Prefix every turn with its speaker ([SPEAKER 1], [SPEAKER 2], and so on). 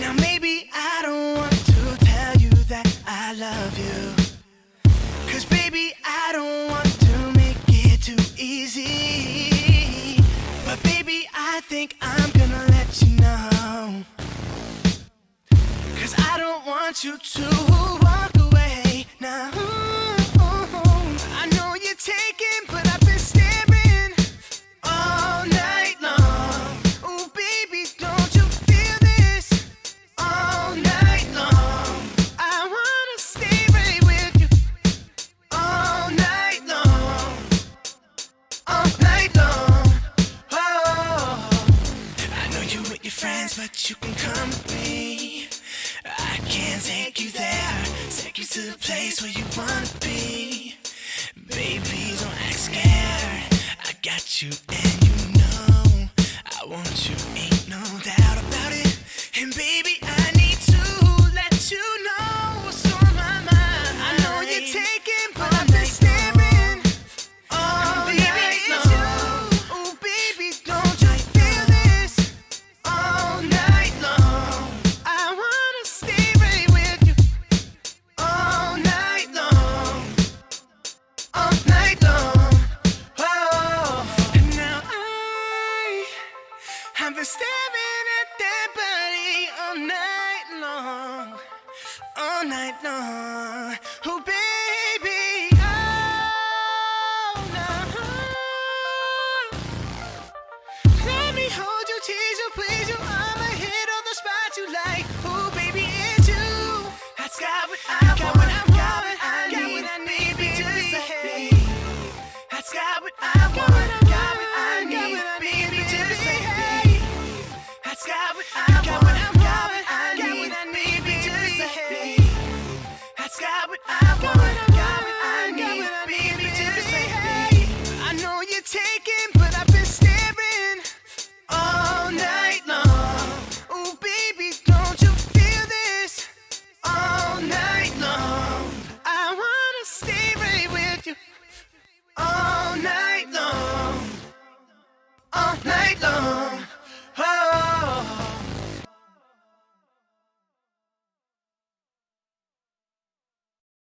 [SPEAKER 1] Now maybe I don't want to tell you that I love you, 'cause baby I don't want to make it too easy. But baby I think I'm gonna let you know, 'cause I don't want you to walk away now. I know you're taken, but I've been staring all night long. Oh baby, don't you feel this? All night long I wanna stay right with you. All night long, all night long. Oh, I know you with your friends, but you can come with me. I can take you there, take you to the place where you wanna be. Baby, don't act scared, I got you and you know I want you, ain't no doubt about it. And baby,